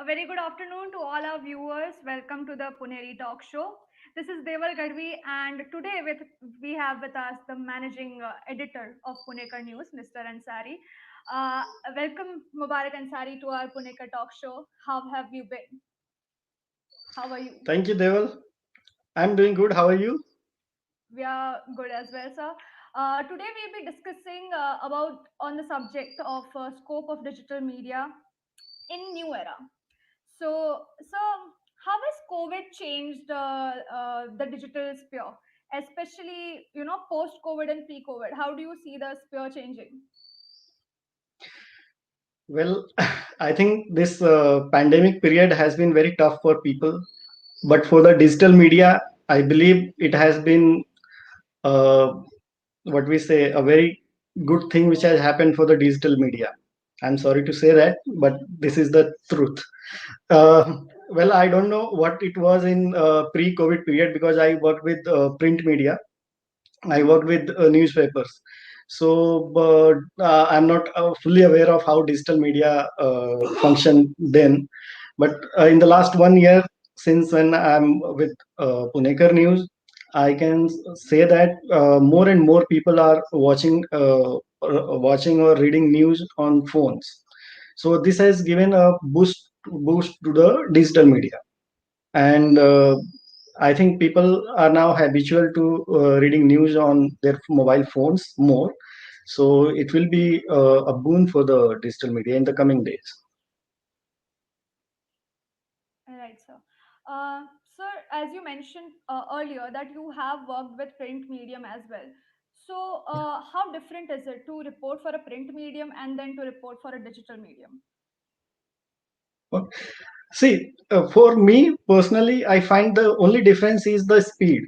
A very good afternoon to all our viewers. Welcome to the Puneri Talk Show. This is Deval Gadvi, and today we have with us the managing editor of Punekar News, Mr. Ansari. Uh, Welcome, Mubarak Ansari, to our Punekar Talk Show. How have you been? How are you? Thank you, Deval. I'm doing good. How are you? We are good as well, sir. Today we'll be discussing about on the subject of scope of digital media in new era. So, how has COVID changed the digital sphere, especially post COVID and pre COVID? How do you see the sphere changing? Well, I think this pandemic period has been very tough for people, but for the digital media, I believe it has been uh, what we say a very good thing which has happened for the digital media. I'm sorry to say that, but this is the truth. Uh, well, I don't know what it was in pre-COVID period because I worked with print media. I worked with newspapers. So, but I'm not fully aware of how digital media function then. But in the last 1 year, since when I'm with Punekar News, I can say that more and more people are watching or reading news on phones. So this has given a boost to the digital media, and I think people are now habitual to reading news on their mobile phones more, so it will be a boon for the digital media in the coming days. Right, sir. Sir, as you mentioned earlier, that you have worked with print medium as well. So, how different is it to report for a print medium and then to report for a digital medium? See, for me personally, I find the only difference is the speed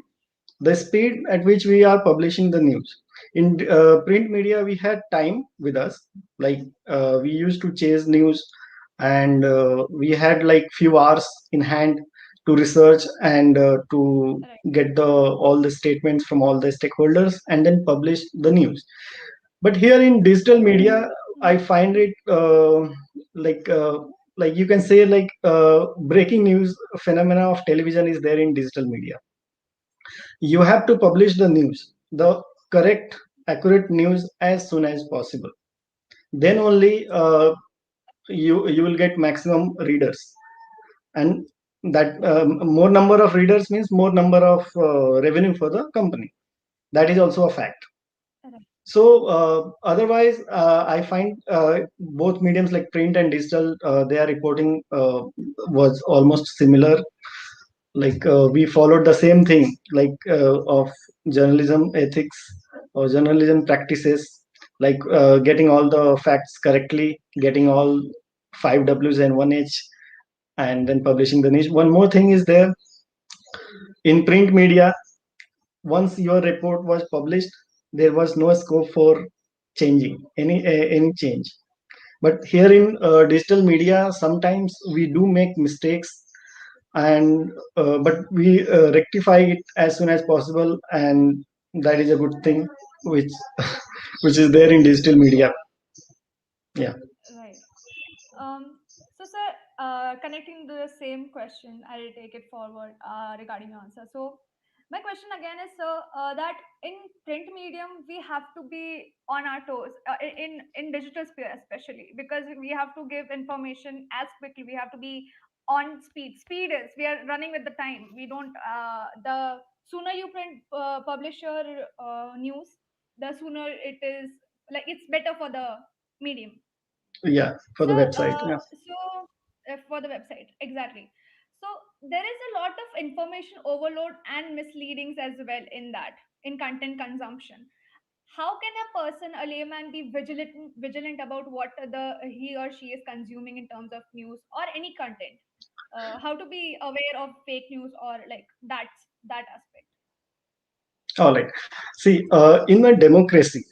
at which we are publishing the news. In print media, we had time with us, like we used to chase news, and we had like few hours in hand to research and to Right. get the all the statements from all the stakeholders and then publish the news. But here in digital media, I find it like uh, like you can say like breaking news phenomena of television is there in digital media. You have to publish the news, the correct, accurate news as soon as possible. Then only you will get maximum readers, and that more number of readers means more number of revenue for the company. That is also a fact. Right. So otherwise, I find both mediums like print and digital, they are reporting was almost similar. Like we followed the same thing, like of journalism ethics or journalism practices, like getting all the facts correctly, getting all five W's and one H, and then publishing the niche. One more thing is there in print media. Once your report was published, there was no scope for changing any change. But here in digital media, sometimes we do make mistakes, and but we rectify it as soon as possible, and that is a good thing which which is there in digital media. Yeah. Right. So, sir, connecting to the same question, I'll take it forward regarding your answer. So, my question again is, sir, that in print medium we have to be on our toes in digital sphere especially because we have to give information as quickly. We have to be on speed. Speed is we are running with the time. We don't the sooner you print publish your news, the sooner it is like it's better for the medium. Yeah, for So, the website. Yeah. for the website, exactly. So there is a lot of information overload and misleadings as well in that in content consumption. How can a person, a layman, be vigilant about what the he or she is consuming in terms of news or any content? How to be aware of fake news or like that aspect? All right. See, in a democracy,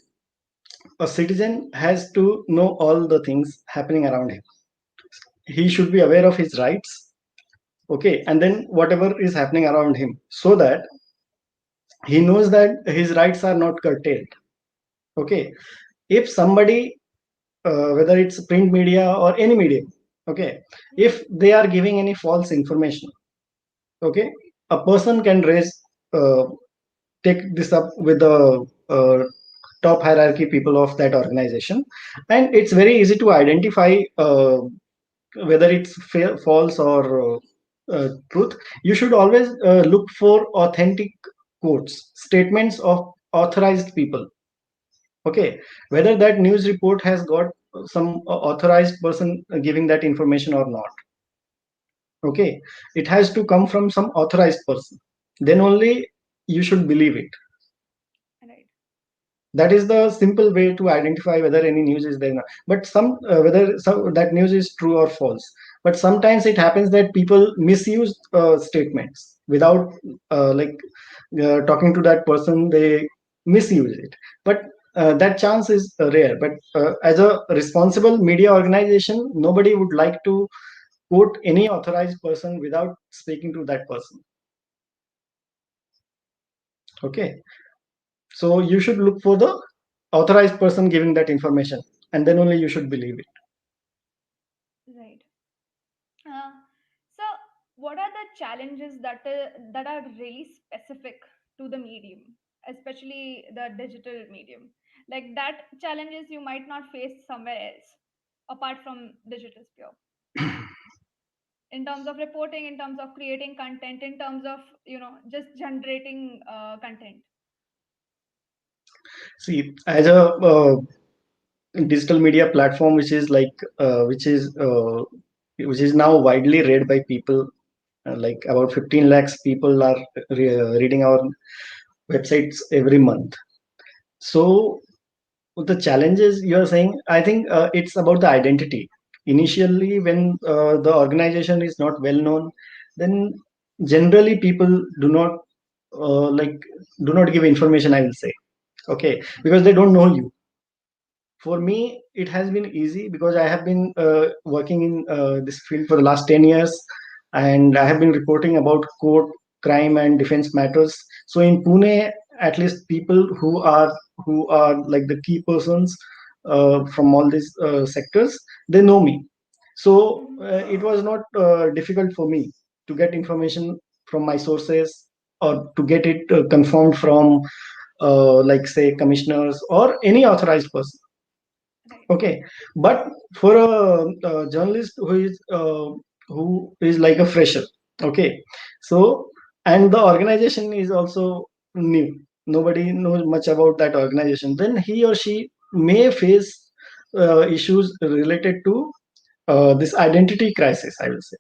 a citizen has to know all the things happening around him. He should be aware of his rights, okay, and then whatever is happening around him, so that he knows that his rights are not curtailed. Okay, if somebody, whether it's print media or any medium, Okay, if they are giving any false information, okay, a person can raise, uh, take this up with the top hierarchy people of that organization, and it's very easy to identify whether it's false or truth. You should always look for authentic quotes, statements of authorized people. Okay, whether that news report has got some authorized person giving that information or not. Okay, it has to come from some authorized person. Then only you should believe it. Right. That is the simple way to identify whether any news is there or not. But whether that news is true or false. But sometimes it happens that people misuse statements without talking to that person. They misuse it, but that chance is rare. But as a responsible media organization, nobody would like to quote any authorized person without speaking to that person. Okay, so you should look for the authorized person giving that information, and then only you should believe it. Right. Uh, so, what are the challenges that are really specific to the medium, especially the digital medium? Like that challenges you might not face somewhere else, apart from digital sphere, in terms of reporting, in terms of creating content, in terms of just generating content. See, as a digital media platform, which is which is now widely read by people, like about 15 lakhs people are reading our websites every month. So the challenges you are saying, I think it's about the identity. Initially, when the organization is not well known, then generally people do not like do not give information, I will say. Okay, because they don't know you. For me, it has been easy because I have been working in this field for the last 10 years, and I have been reporting about court, crime, and defense matters. So in Pune, at least people who are like the key persons from all these sectors, they know me. So Mm-hmm. it was not difficult for me to get information from my sources, or to get it confirmed from like say commissioners or any authorized person. Right. Okay, but for a journalist who is like a fresher, okay, so, and the organization is also new, nobody knows much about that organization, then he or she may face issues related to this identity crisis, I will say,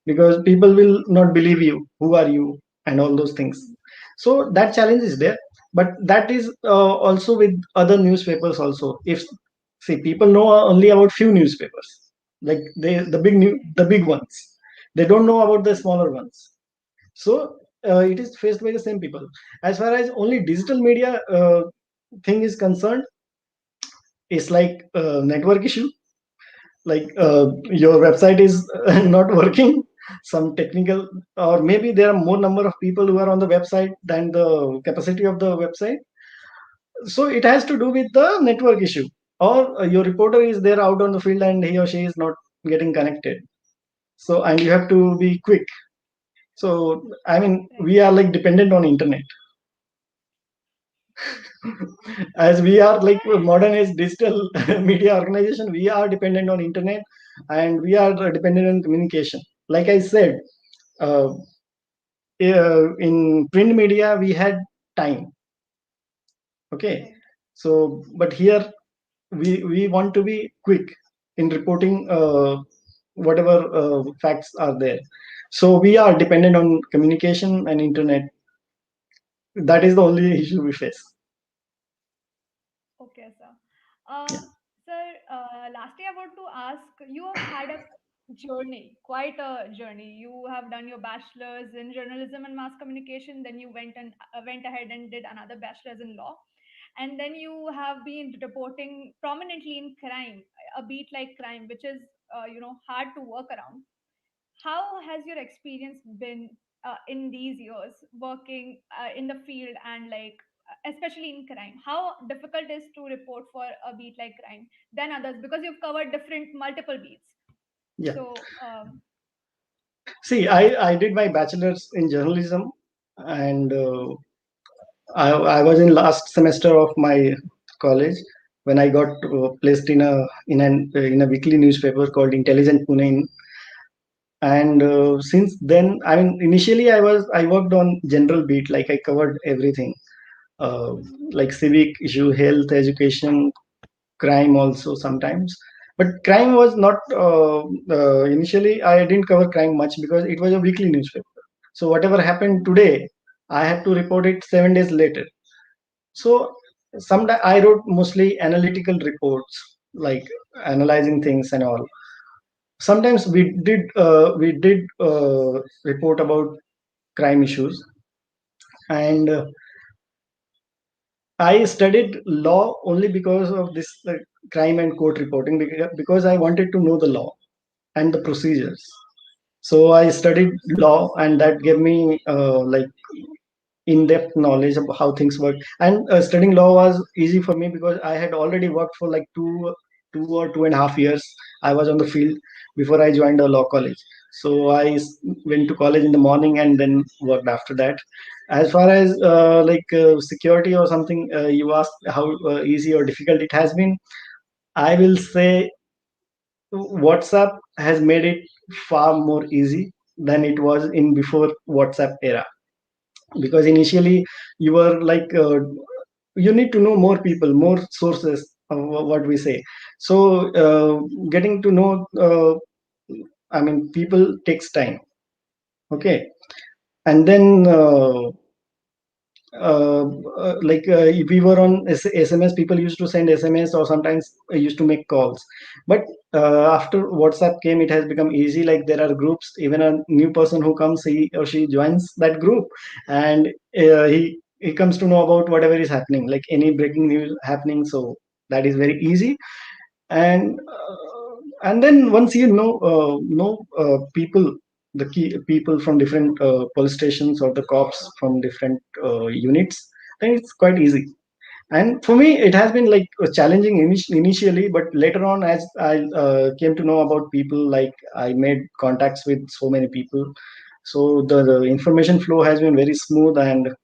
because people will not believe you, who are you, and all those things. Mm-hmm. So that challenge is there, but that is also with other newspapers also. If, see, people know only about few newspapers, like the big ones, they don't know about the smaller ones. So it is faced by the same people. As far as only digital media thing is concerned, it's like a network issue. Like your website is not working, some technical, or maybe there are more number of people who are on the website than the capacity of the website. So it has to do with the network issue, or your reporter is there out on the field and he or she is not getting connected. So, and you have to be quick. So I mean, Right. we are like dependent on internet. True. As we are So, like modern age digital media organization, we are dependent on internet, and we are dependent on communication. Like I said, uh, in print media we had time. Okay, right. so but here we want to be quick in reporting whatever facts are there. So we are dependent on communication and internet. That is the only issue we face. Okay, sir. Uh, Yeah. Sir, lastly, I want to ask, you have had a journey, quite a journey. You have done your bachelor's in journalism and mass communication, then you went ahead and did another bachelor's in law, and then you have been reporting prominently in crime, a beat like crime, which is hard to work around. How has your experience been in these years working in the field, and like especially in crime? How difficult is to report for a beat like crime than others, because you've covered different multiple beats? Yeah. So, See, I did my bachelor's in journalism, and I was in last semester of my college when I got placed in a weekly newspaper called Intelligent Pune. And since then, I mean, initially I worked on general beat, like I covered everything, uh, like civic issue, health, education, crime also sometimes. But crime was not initially. I didn't cover crime much because it was a weekly newspaper. So whatever happened mhm, today, I had to report it 7 days later. So sometimes I wrote mostly analytical reports, like analyzing things and all. Sometimes we did report about crime issues, and I studied law only because of this crime and court reporting, because I wanted to know the law and the procedures. So I studied law, and that gave me like in-depth knowledge of how things work. And studying law was easy for me because I had already worked for like 2 or 2.5 years. I was on the field before I joined a law college. So went to college in the morning and then worked after that. As far as security or something, you asked how easy or difficult it has been. I will say WhatsApp has made it far more easy than it was in before WhatsApp era, because initially you were like you need to know more people, more sources of what we say. So getting to know I mean people takes time. Okay. And then if we were on SMS, people used to send SMS or sometimes used to make calls. But after WhatsApp came, it has become easy. Like there are groups, even a new person who comes, he or she joins that group, and he comes to know about whatever is happening, like any breaking news happening. So that is very easy. And then once you know people, the key people from different police stations or the cops from different units, then it's quite easy. And for me it has been like challenging initially, but later on, as I came to know about people, like I made contacts with so many people. So the information flow has been very smooth, and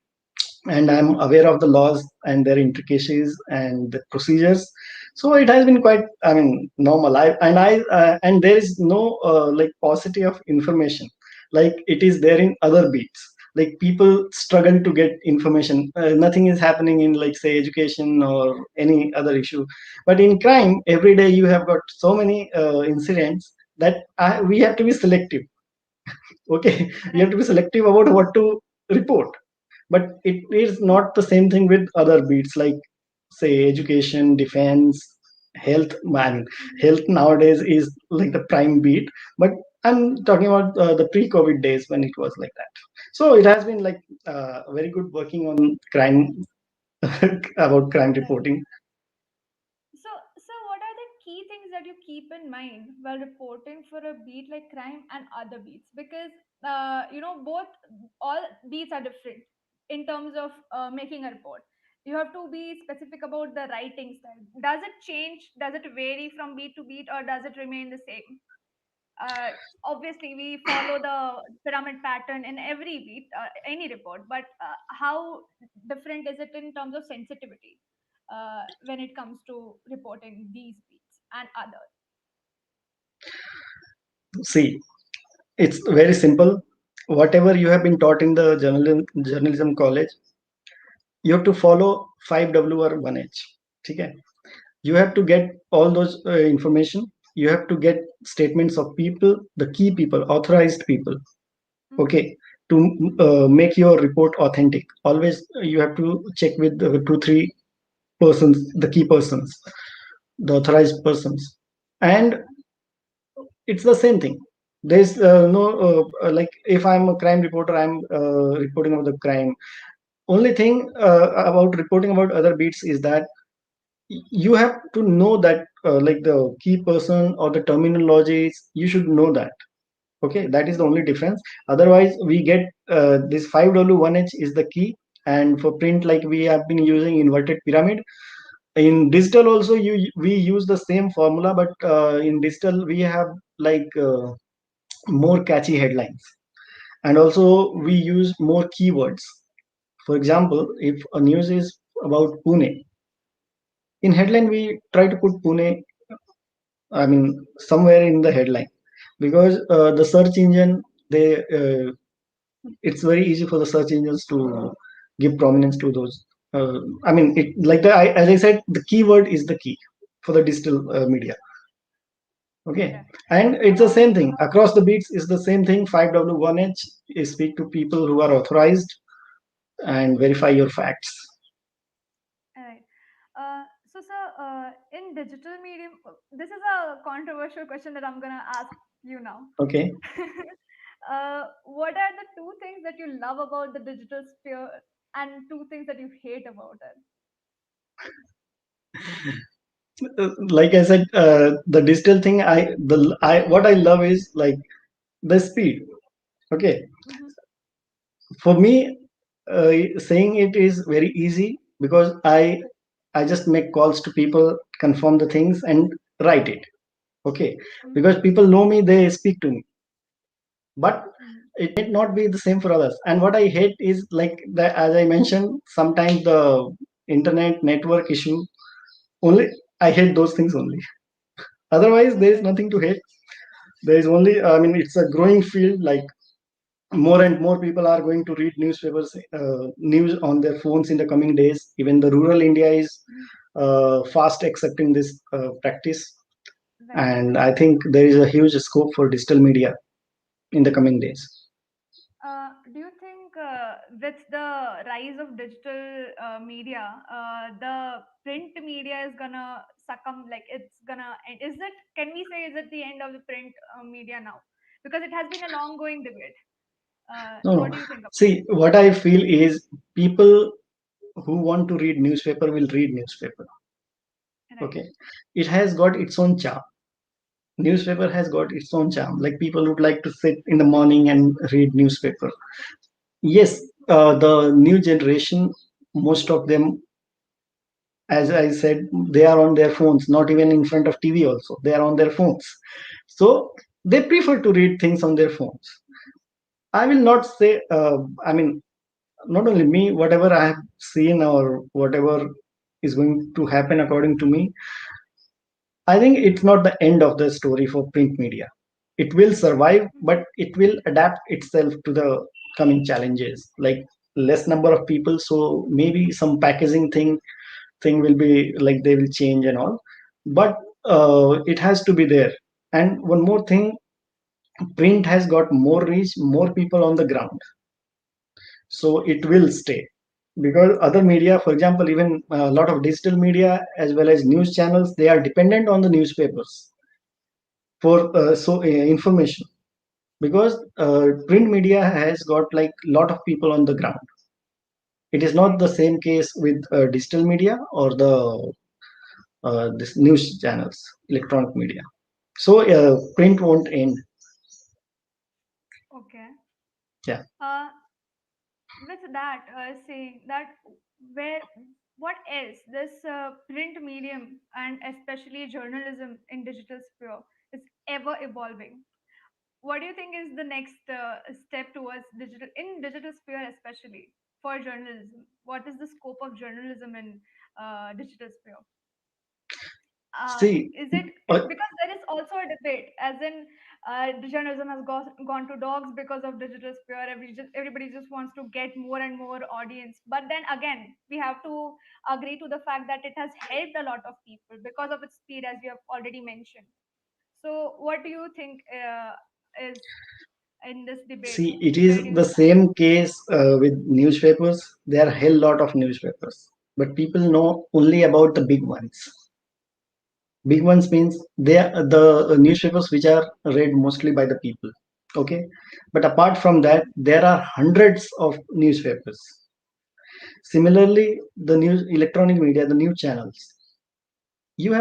I'm aware of the laws and their intricacies and the procedures. So it has been quite, I mean, normal. And there is no like paucity of information, like it is there in other beats. Like people struggle to get information. Nothing is happening in, like, say, education or any other issue. But in crime, every day you have got so many incidents that we have to be selective. Okay, we have right. to be selective about what to report. But it is not the same thing with other beats, like, say, education, defense, health. Man, Mhm. health nowadays is like the prime beat. But I'm talking about the pre-COVID days when it was like that. So it has been like very good working on crime, about crime Right. reporting. So, what are the key things that you keep in mind while reporting for a beat like crime and other beats? Because both all beats are different in terms of making a report. You have to be specific about the writing style. Does it change? Does it vary from beat to beat, or does it remain the same? uh, Obviously we follow the pyramid pattern in every beat, any report, but how different is it in terms of sensitivity when it comes to reporting these beats and others? See, it's very simple. Whatever you have been taught in the journalism college, you have to follow 5W or 1H. Okay? You have to get all those information. You have to get statements of people, the key people, authorized people. Mm-hmm. Okay. To make your report authentic, always you have to check with the 2 3 persons, the key persons, the authorized persons. And it's the same thing. There's no like, if I'm a crime reporter, I'm reporting about the crime. Only thing about reporting about other beats is that you have to know that like the key person or the terminologies, you should know that. Okay, that is the only difference. Otherwise we get this 5W1H is the key. And for print, like, we have been using inverted pyramid. In digital also, we use the same formula, but in digital we have like more catchy headlines, and also we use more keywords. For example, if a news is about Pune, in headline we try to put Pune, I mean, somewhere in the headline, because the search engine, they it's very easy for the search engines to give prominence to those. I mean, it like as I said, the keyword is the key for the digital media. Okay, Okay. and it's the Um, same thing across the beats. Is the same thing. 5W1H is speak to people who are authorized and verify your facts. Right. So, sir, in digital medium, this is a controversial question that I'm gonna ask you now. Okay. What are the two things that you love about the digital sphere and two things that you hate about it? Like I said, the digital thing, I what I love is like the speed. Okay, Mm-hmm. for me, saying it is very easy because I just make calls to people, confirm the things, and write it. Okay, Mm-hmm. because people know me, they speak to me, but Mm-hmm. it might not be the same for others. And what I hate is like the, as I mentioned, sometimes the internet network issue. Only I hate those things only. Otherwise, there is Okay. nothing to hate. There is only, I mean, it's a growing field. Like more and more people are going to read newspapers, news on their phones in the coming days. Even the rural India is Mhm. fast accepting this practice, Right. and I think there is a huge scope for digital media in the coming days. Do you think with the rise of digital media, the print media is gonna succumb? Like it's gonna end? Is it? Can we say is it the end of the print media now? Because it has been a long going debate. No, What no. do you think about See, what I feel is people who want to read newspaper will read newspaper. it? Right. Okay, it has got its own charm. Newspaper has got its own charm. Like people would like to sit in the morning and read newspaper. Yes, the new generation, most of them, as I said, they are on their phones, not even in front of TV also. They are on their phones. So they prefer to read things on their phones. I will not say, I mean, not only me, whatever I have seen or whatever is going to happen according to me, I think it's not the end of the story for print media. It will survive, Mm-hmm. but it will adapt itself to the coming challenges, like less number of people. So maybe some packaging thing will be like they will change and all, but it has to be there. And one more thing, print has got more reach, more people on the ground, so it will stay. Because other media, for example, even a lot of digital media as well as news channels, they are dependent on the newspapers for information, because print media has got like lot of people on the ground. It is not Right. the same case with digital media or the this news channels, electronic media. So print won't end. Okay. Yeah. Uh, with that, saying that where what else this print medium and especially journalism in digital sphere is ever evolving. What do you think is the next step towards digital in digital sphere, especially for journalism? What is the scope of journalism in digital sphere? See, Is it uh, because there is also a debate, as in the journalism has gone to dogs because of digital sphere. Everybody just wants to get more and more audience. But then again, we have to agree to the fact that it has helped a lot of people because of its speed, as you have already mentioned. So, what do you think is in this debate? see, it Where is do you the stand? same case with newspapers. There are a hell lot of newspapers, but people know only about the big ones. Big ones means they are the newspapers which are read mostly by the people. Okay, but apart from that, there are hundreds of newspapers. Similarly, the news, electronic media, the news channels. You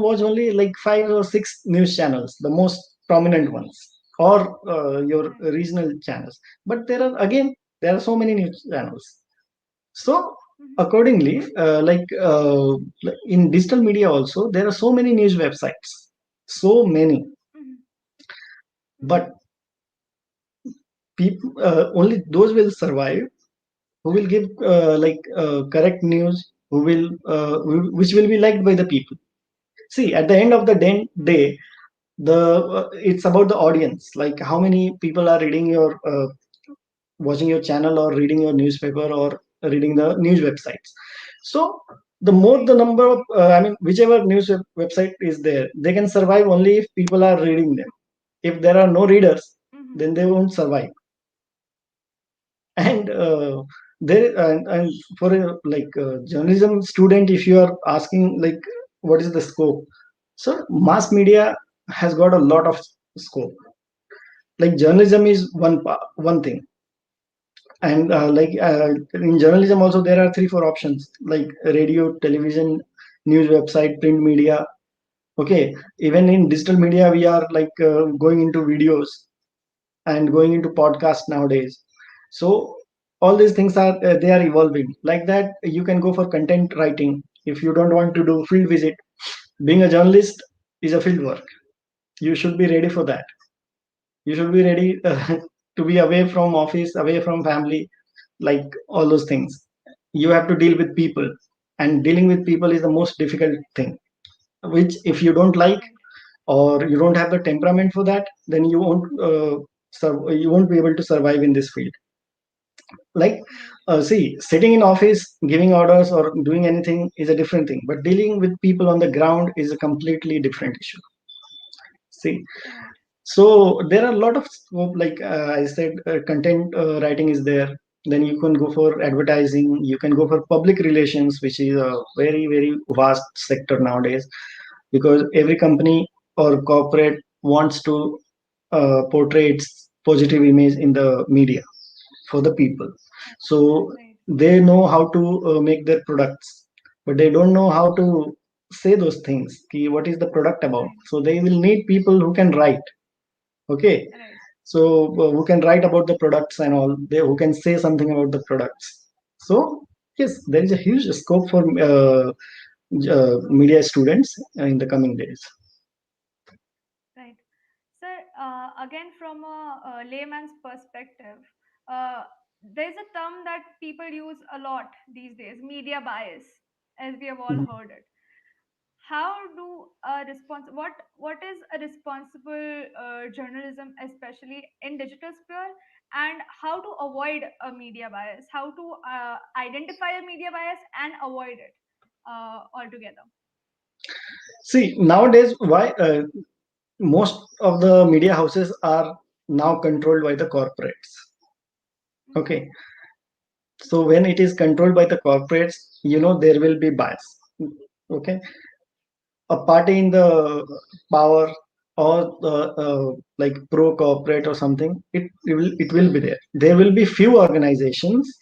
watch only like 5 or 6 news channels, the most prominent ones, or your Right. regional channels. But there are so many news channels. So Mm-hmm. accordingly, like in digital media also, there are so many news websites, so many. But people, only those will survive who will give correct news, which will be liked by the people. See, at the end of the day, the it's about the audience, like how many people are reading your watching your channel or reading your newspaper or reading the news websites. So the more the Right. number of whichever news website is there, they can survive only if people are reading them. If there are no readers, Mm-hmm. then they won't survive. And there and for a journalism student, if you are asking like what is the scope, so mass media has got a lot of scope. Like journalism is one thing. And in journalism also there are 3 4 options, like radio, television, news website, print media. Okay, even in digital media we are going into videos and going into podcast nowadays. So all these things are they are evolving like that. You can go for content writing if you don't want to do field visit. Being a journalist is a field work. You should be ready for that. You should be ready to be away from office, away from family, like all those things. You have to deal with people, and dealing with people is the most difficult thing, which if you don't like Right. or you don't have the temperament for that, then you won't be able to survive in this field. Like Right. see, sitting in office giving orders or doing anything is a different thing, but dealing with people on the ground is a completely different issue. See, Right. so there are a lot of scope, like I said, content writing is there. Then you can go for advertising, you can go for public relations, which is a very very vast sector nowadays, because every company or corporate wants to portray its positive image in the media for the people. So Right. they know how to make their products, but they don't know how to say those things. Ki what is the product about? Right. So they will need people who can write. Okay, Right. so who can write about the products and all. They who can say something about the products. So yes, there is a huge scope for media students in the coming days. Right. Sir, again, from a layman's perspective, uh, there's a term that people use a lot these days, media bias, as we have all Mhm. heard it. How do a what is a responsible journalism, especially in digital sphere, and how to avoid a media bias? How to identify a media bias and avoid it altogether? See, nowadays, why most of the media houses are now controlled by the corporates. Mm-hmm. Okay, so when it is controlled by the corporates, there will be bias. Okay, a party in the power or like pro corporate or something, it will be there. There will be few organizations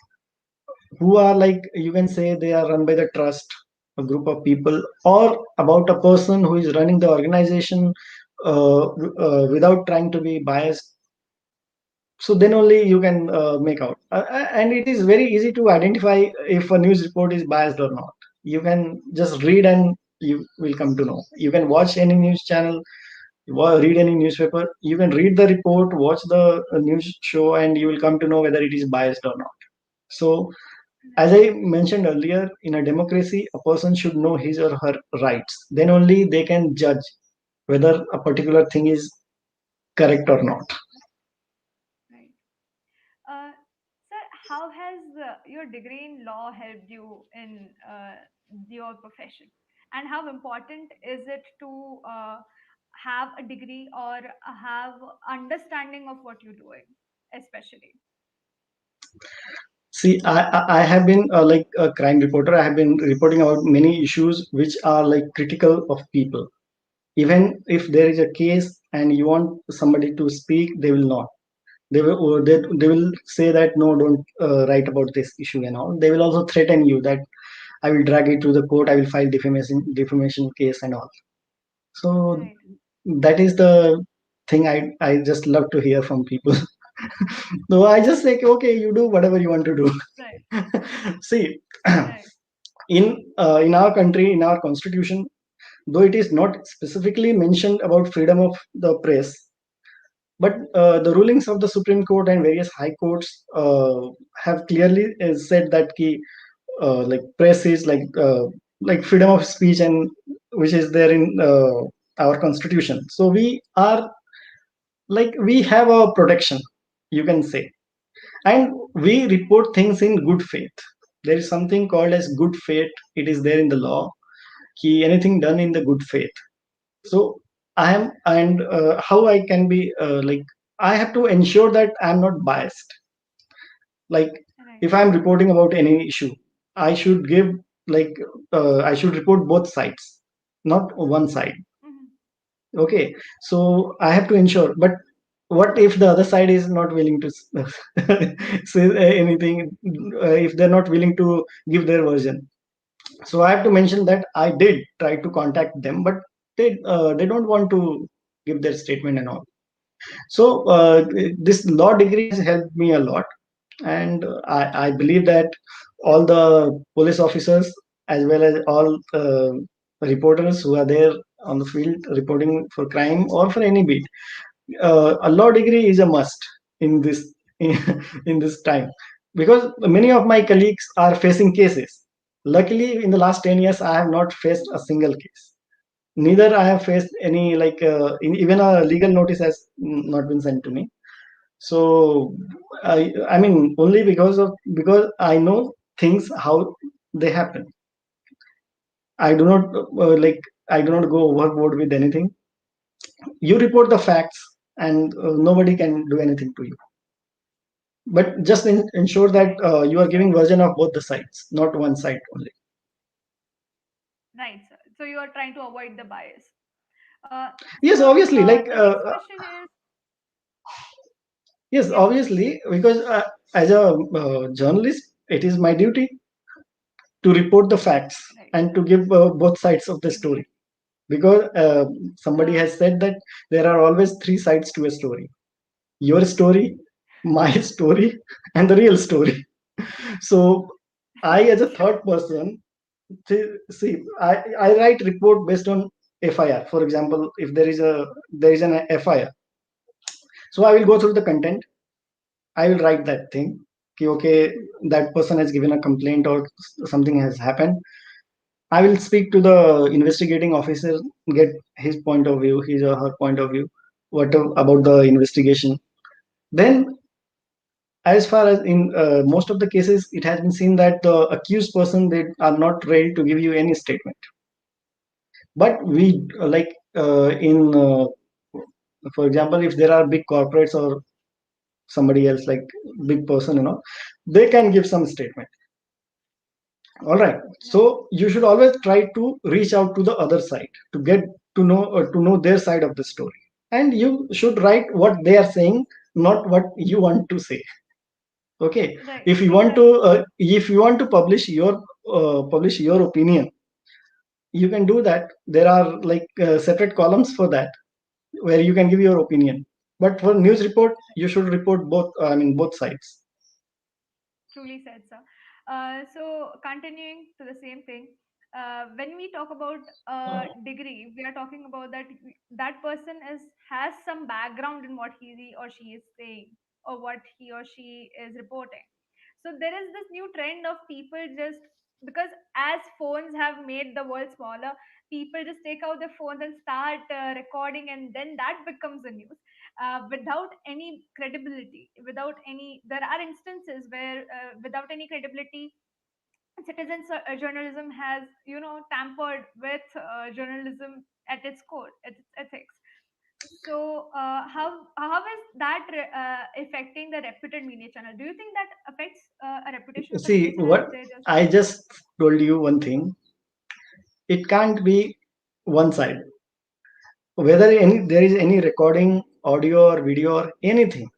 who are like, you can say, they are run by the trust, a group of people, or about a person who is running the organization without trying to be biased. So then only you can make out. And it is very easy to identify if a news report is biased or not. You can just read and you will come to know. You can watch any news channel, read any newspaper. You can read the report, watch the news show, and you will come to know whether it is biased or not. So, as Right. I mentioned earlier, in a democracy, a person should know his or her rights. Then only they can judge whether a particular thing is correct or not. Right. Uh, Sir, how has your degree in law helped you in your profession? And how important is it to have a degree or have understanding of what you're doing, especially? See, I have been like a crime reporter. I have been reporting about many issues which are like critical of people. Even if there is a case and you want somebody to speak, they will not. They will say that no, don't write about this issue and all. They will also threaten you that I will drag it to the court. I will file defamation case and all. So Right, that is the thing I just love to hear from people. So I just say, okay, you do whatever you want to do. right, See, right, in our country, in our constitution, though it is not specifically mentioned about freedom of the press, But the rulings of the Supreme Court and various high courts have clearly said that ki, like press is like freedom of speech, and which is there in our constitution. So we are like we have a protection, you can say, and we report things in good faith. There is something called as good faith. It is there in the law. Ki anything done in the good faith. So I am, and how I can be like I have to ensure that I am not biased. Like Right. if I am reporting about any issue, I should give like I should report both sides, not one side. Mhm. Okay, so I have to ensure. But what if the other side is not willing to say anything? If they're not willing to give their version, so I have to mention that I did try to contact them, but they don't want to give their statement and all. So this law degree has helped me a lot, and I believe that all the police officers as well as all reporters who are there on the field reporting for crime or for any beat, a law degree is a must in this in this time, because many of my colleagues are facing cases. Luckily, in the last 10 years, I have not faced a single case. Neither I have faced any like even a legal notice has not been sent to me. So I mean only because I know things how they happen. I do not like I do not go overboard with anything. You report the facts, and nobody can do anything to you. But just ensure that Right. you are giving So, version of both the sides, not one side only. right, sir. So you are trying to avoid the bias. Yes, So obviously, like the next question is, yes, yes, please. obviously, because as a journalist, it is my duty to report the facts Right. and to give both sides of the story. Agree. Because somebody Uh, has said that there are always three sides to a story: your story, my story, and the real story. So I, as a True. third person, see, I write report based on FIR. For example, if there is an FIR, so I will go through the content. I will write that thing. Okay, that person has given a complaint or something has happened. I will speak to the investigating officer, get his point of view, his or her point of view, what about the investigation. Then, as far as in most of the cases, it has been seen that the accused person, they are not ready to give you any statement. But we like in for example, if there are big corporates or somebody else like big person, they can give some statement. All right. Right. So you should always try to reach out to the other side to get to know their side of the story. And you should write what they are saying, not what you want to say. Okay. Right. Exactly. If you want to publish your opinion, you can do that. There are like separate columns for that where you can give your opinion. But for news report, you should report both. I mean both sides. Truly said, sir. So, continuing to the same thing, when we talk about degree, we are talking about that that person has some background in what he or she is saying or what he or she is reporting. So there is this new trend of people just because as phones have made the world smaller, people just take out their phones and start recording, and then that becomes the news without any credibility, without any. There are instances where without any credibility, citizens journalism has tampered with journalism at its core, at its ethics. So how is that affecting the reputed media channel? Do you think that affects a reputation of the media See channel what if they just I just told you one thing. It can't be one side. Whether there is any recording, audio or video or anything,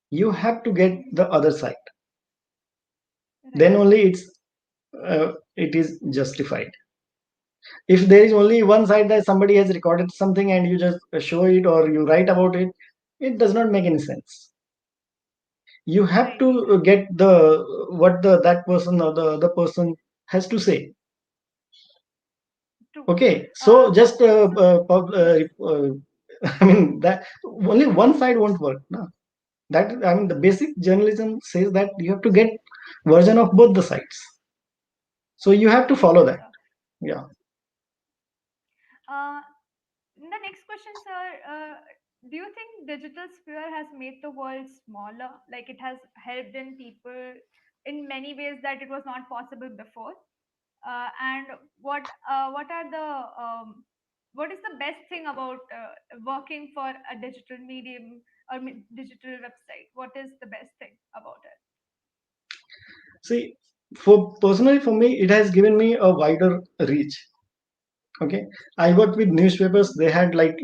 you have to get the other side. Then right? only it is justified. If there is only one side that somebody has recorded something and you just show it or you write about it, it does not make any sense. You have Right, to exactly. get the what the that person or the other person has to say. True. Okay, so just So yes. I mean, that only one side won't work. No? That, I mean, the basic journalism says that you have to get version of both the sides. So you have to follow Right, that. sir. Yeah. Uh, the next question, sir. Do you think digital sphere has made the world smaller? Like it has helped in people in many ways that it was not possible before? And what are the what is the best thing about working for a digital medium or digital website? What is the best thing about it? See, for personally for me, it has given me a wider reach. Okay, I worked with newspapers. They had like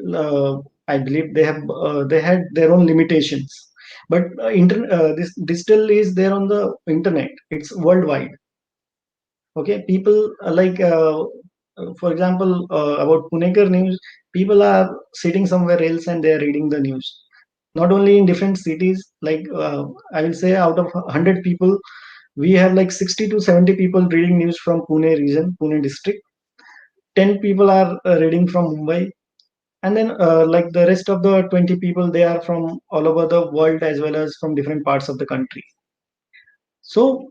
I believe they had their own limitations, but this digital is there on the internet. It's worldwide. Okay, people for example, about Punekar news, people are sitting somewhere else and they are reading the news. Not only in different cities, like I will say out of 100 people, we have like 60 to 70 people reading news from Pune region, Pune district. 10 people are reading from Mumbai, and then like the rest of the 20 people, they are from all over the world as well as from different parts of the country. So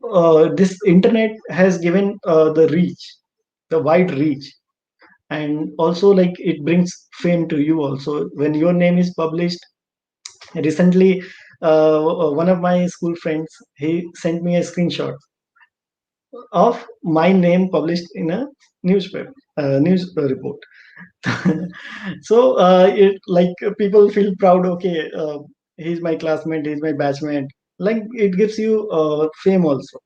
this internet has given the reach, the wide reach, and also like it brings fame to you also when your name is published. Recently, one of my school friends, he sent me a screenshot of my name published in a newspaper, news report. So it like people feel proud. Okay, he's my classmate, he's my batchmate. Like it gives you fame also.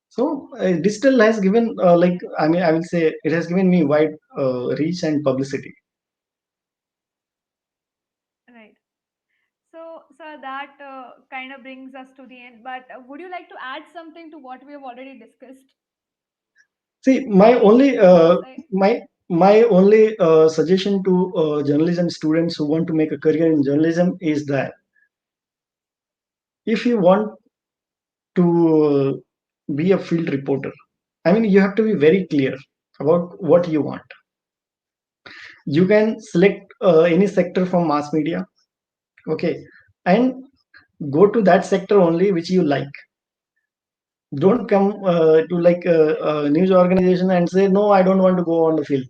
So digital has given like, I mean, I will say it has given me wide reach and publicity. Right. So that kind of brings us to the end. But would you like to add something to what we have already discussed? See, my Anything only you want to say? suggestion to journalism students who want to make a career in journalism is that if you want to be a field reporter, I mean, you have to be very clear about what you want. You can select any sector from mass media, okay, and go to that sector only which you like. Don't come to like a news organization and say, no, I don't want to go on the field.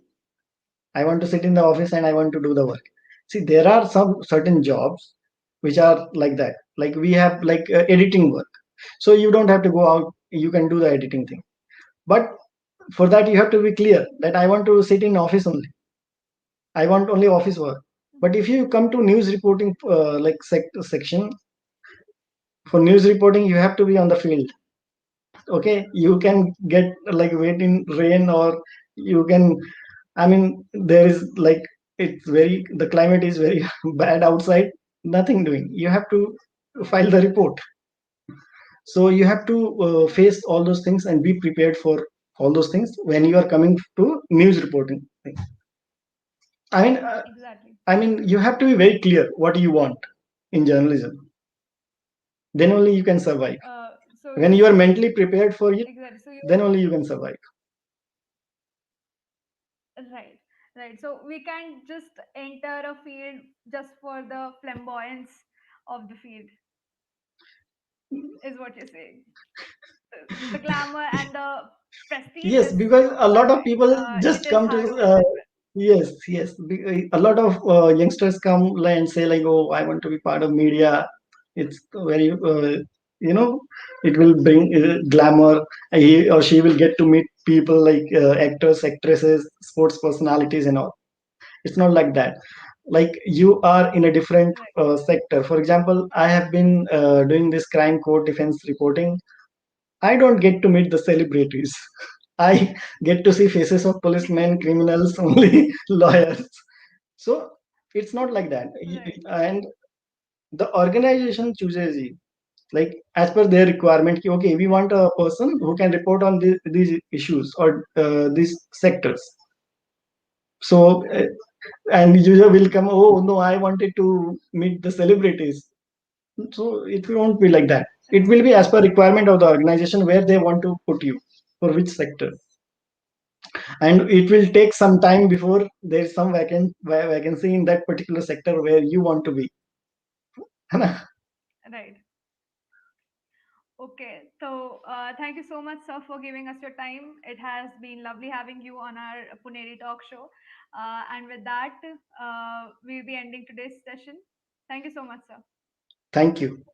I want to sit in the office and I want to do the work. See, there are some certain jobs which are like that. Like we have like editing work. So you don't have to go out, you can do the editing thing. But for that, you have to be clear that I want to sit in office only. I want only office work. But if you come to news reporting like section, for news reporting, you have to be on the field. Okay, you can get like wait in rain, or you can, I mean, there is like, it's very, the climate is very bad outside, nothing doing. You have to file the report. So you have to Right. face all those things and be prepared for all those things when you are coming to news reporting. I mean, Exactly. you have to be very clear what you want in journalism. Then only you can survive. So When you're you are saying mentally prepared for it, exactly. So you then only you can survive. right, right. So we can't just enter a field just for the flamboyance of the field, is what you're saying. The glamour and the prestige Yes, is because true, a but lot of people it just is come to hard to get that. yes, yes. A lot of youngsters come and say like, "Oh, I want to be part of media." It's very, you know, it will bring glamour. He or she will get to meet people like actors, actresses, sports personalities, and all. It's not like that. Like you are in a different Right. sector. For example, I have been doing this crime court defense reporting. I don't get to meet the celebrities. I get to see faces of policemen, criminals, only lawyers. So it's not like that. Right. And the organization chooses you, like as per their requirement. Okay, we want a person who can report on these issues or these sectors. So and user will come. Oh no, I wanted to meet the celebrities. So it won't be like that. It Right. will be as per requirement of the organization where they want to put you for which sector. and it will take some time before there's some vacancy in that particular sector where you want to be. Right. Okay, so thank you so much, sir, for giving us your time. It has been lovely having you on our Puneri talk show. And with that, we'll be ending today's session. Thank you so much, sir. Thank you.